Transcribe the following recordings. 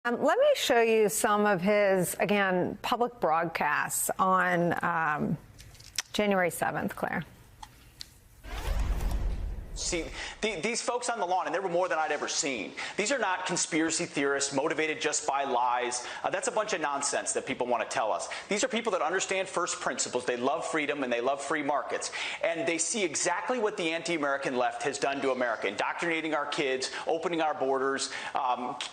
Let me show you some of his, again, public broadcasts on January 7th, Claire. See, these folks on the lawn, and there were more than I'd ever seen. These are not conspiracy theorists motivated just by lies. That's a bunch of nonsense that people want to tell us. These are people that understand first principles. They love freedom and they love free markets. And they see exactly what the anti-American left has done to America, indoctrinating our kids, opening our borders,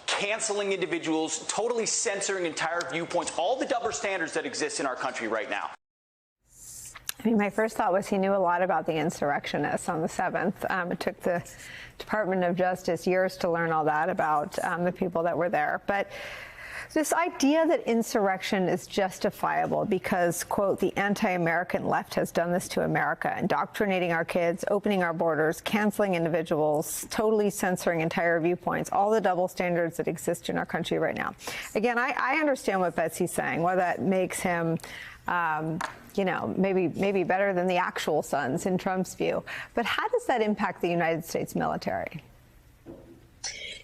canceling individuals, totally censoring entire viewpoints, all the double standards that exist in our country right now. I mean, my first thought was he knew a lot about the insurrectionists on the 7th. It took the Department of Justice years to learn all that about the people that were there. But this idea that insurrection is justifiable because, quote, the anti-American left has done this to America, indoctrinating our kids, opening our borders, canceling individuals, totally censoring entire viewpoints, all the double standards that exist in our country right now. Again, I understand what Betsy's saying, why that makes him you know, maybe better than the actual sons in Trump's view. But how does that impact the United States military?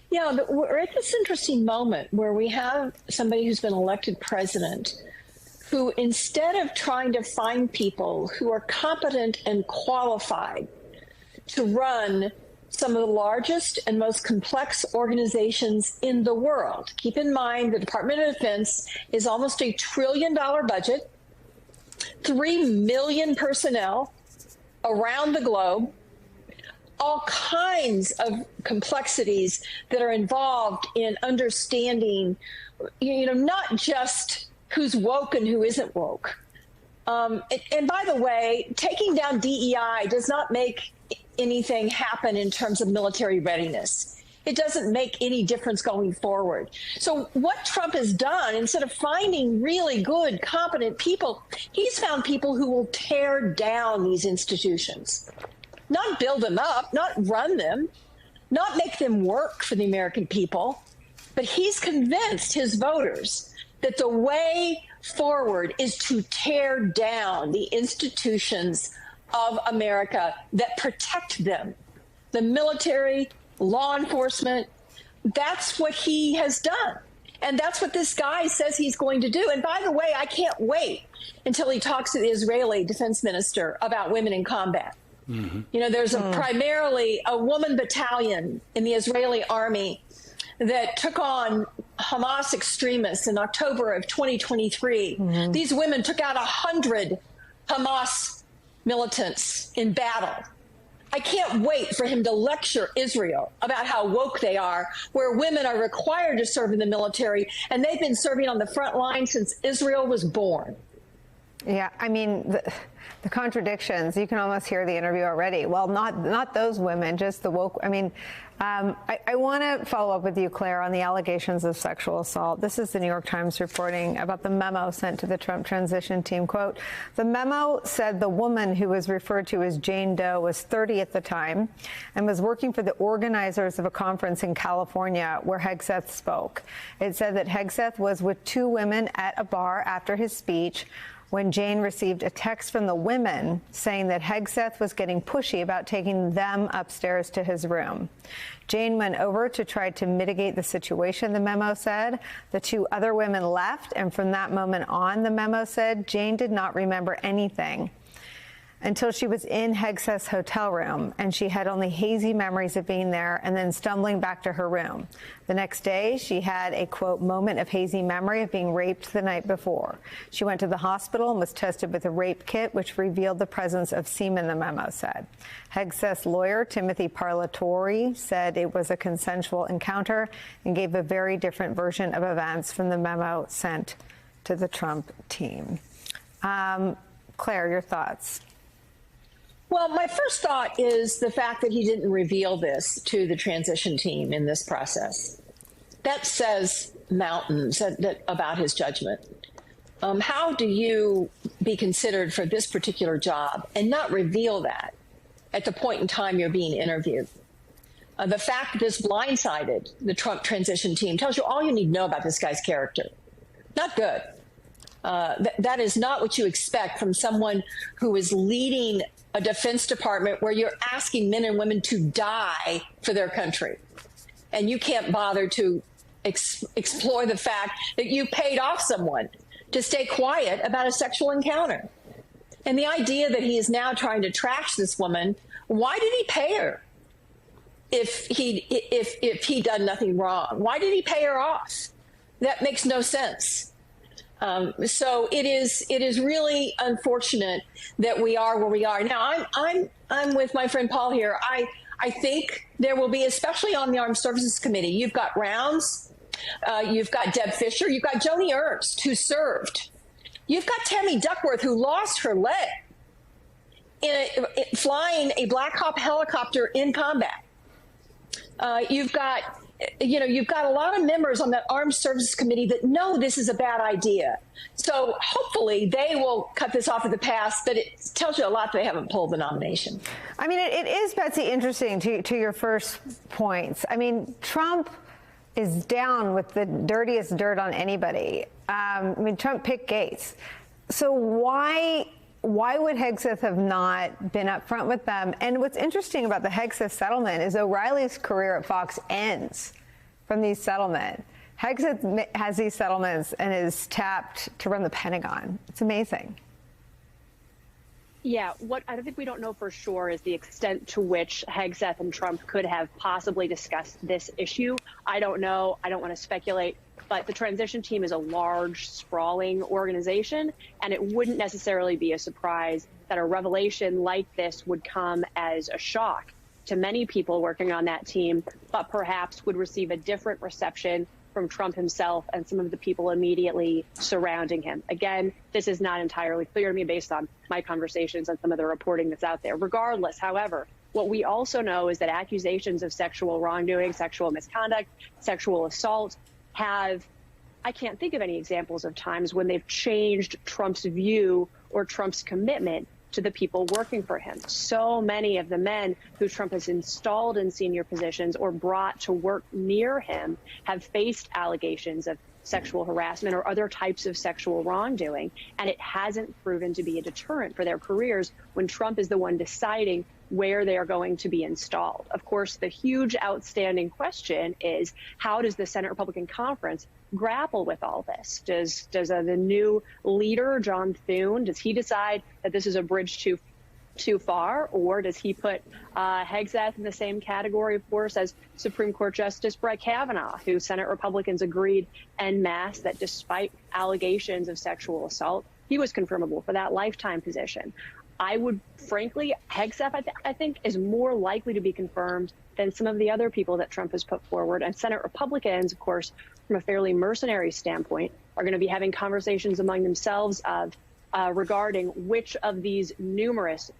Yeah, but we're at this interesting moment where we have somebody who's been elected president who, instead of trying to find people who are competent and qualified to run some of the largest and most complex organizations in the world. Keep in mind, the Department of Defense is almost $1 trillion budget, 3 million personnel around the globe, all kinds of complexities that are involved in understanding, you know, not just who's woke and who isn't woke. And by the way, taking down DEI does not make anything happen in terms of military readiness. It doesn't make any difference going forward. So what Trump has done, instead of finding really good, competent people, he's found people who will tear down these institutions, not build them up, not run them, not make them work for the American people. But he's convinced his voters that the way forward is to tear down the institutions of America that protect them, the military, law enforcement. That's what he has done. And that's what this guy says he's going to do. And by the way, I can't wait until he talks to the Israeli defense minister about women in combat. Mm-hmm. You know, there's primarily a woman battalion in the Israeli army that took on Hamas extremists in October of 2023. Mm-hmm. These women took out 100 Hamas militants in battle. I can't wait for him to lecture Israel about how woke they are, where women are required to serve in the military, and they've been serving on the front line since Israel was born. Yeah, I mean, the contradictions, you can almost hear the interview already. Well, not those women, just the woke. I mean, I want to follow up with you, Claire, on the allegations of sexual assault. This is the New York Times reporting about the memo sent to the Trump transition team. Quote, the memo said the woman who was referred to as Jane Doe was 30 at the time and was working for the organizers of a conference in California where Hegseth spoke. It said that Hegseth was with 2 women at a bar after his speech when Jane received a text from the women saying that Hegseth was getting pushy about taking them upstairs to his room. Jane went over to try to mitigate the situation, the memo said. The 2 other women left, and from that moment on, the memo said, Jane did not remember anything until she was in Hegseth's hotel room, and she had only hazy memories of being there and then stumbling back to her room. The next day, she had a, quote, moment of hazy memory of being raped the night before. She went to the hospital and was tested with a rape kit, which revealed the presence of semen, the memo said. Hegseth's lawyer, Timothy Parlatore, said it was a consensual encounter and gave a very different version of events from the memo sent to the Trump team. Claire, your thoughts? Well, my first thought is the fact that he didn't reveal this to the transition team in this process. That says mountains about his judgment. How do you be considered for this particular job and not reveal that at the point in time you're being interviewed? The fact that this blindsided the Trump transition team tells you all you need to know about this guy's character. Not good. That is not what you expect from someone who is leading a Defense Department where you're asking men and women to die for their country. And you can't bother to explore the fact that you paid off someone to stay quiet about a sexual encounter. And the idea that he is now trying to trash this woman, why did he pay her if he done nothing wrong? Why did he pay her off? That makes no sense. So it is really unfortunate that we are where we are now. I'm with my friend Paul here. I think there will be, especially on the Armed Services Committee, you've got Rounds, you've got Deb Fisher, you've got Joni Ernst, who served. You've got Tammy Duckworth, who lost her leg flying a Black Hawk helicopter in combat. You've got a lot of members on that Armed Services Committee that know this is a bad idea. So hopefully they will cut this off at the pass, but it tells you a lot that they haven't pulled the nomination. I mean, it is, Betsy, interesting to your first points. I mean, Trump is down with the dirtiest dirt on anybody. I mean, Trump picked Gates. So why would Hegseth have not been upfront with them? And what's interesting about the Hegseth settlement is O'Reilly's career at Fox ends from these settlements. Hegseth has these settlements and is tapped to run the Pentagon. It's amazing. Yeah, what I think we don't know for sure is the extent to which Hegseth and Trump could have possibly discussed this issue. I don't know. I don't want to speculate. But the transition team is a large, sprawling organization, and it wouldn't necessarily be a surprise that a revelation like this would come as a shock to many people working on that team, but perhaps would receive a different reception from Trump himself and some of the people immediately surrounding him. Again, this is not entirely clear to me based on my conversations and some of the reporting that's out there. Regardless, however, what we also know is that accusations of sexual wrongdoing, sexual misconduct, sexual assault I can't think of any examples of times when they've changed Trump's view or Trump's commitment to the people working for him. So many of the men who Trump has installed in senior positions or brought to work near him have faced allegations of sexual harassment or other types of sexual wrongdoing, and it hasn't proven to be a deterrent for their careers when Trump is the one deciding where they are going to be installed. Of course, the huge outstanding question is, how does the Senate Republican Conference grapple with all this? Does the new leader, John Thune, does he decide that this is a bridge too far, or does he put Hegseth in the same category, of course, as Supreme Court Justice Brett Kavanaugh, who Senate Republicans agreed en masse that despite allegations of sexual assault, he was confirmable for that lifetime position? I would, frankly, Hegseth, I think, is more likely to be confirmed than some of the other people that Trump has put forward. And Senate Republicans, of course, from a fairly mercenary standpoint, are going to be having conversations among themselves regarding which of these numerous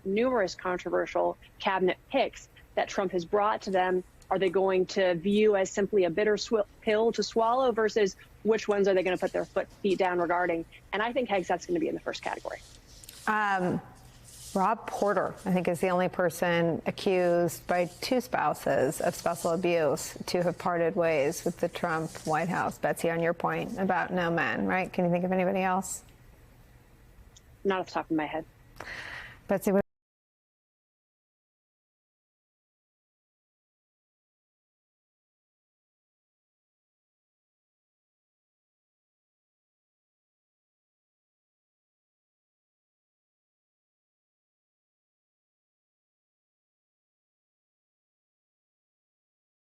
controversial cabinet picks that Trump has brought to them are they going to view as simply a bitter pill to swallow versus which ones are they going to put their feet down regarding. And I think Hegseth's going to be in the first category. Rob Porter, I think, is the only person accused by two spouses of spousal abuse to have parted ways with the Trump White House. Betsy, on your point about no men, right? Can you think of anybody else? Not off the top of my head. Betsy,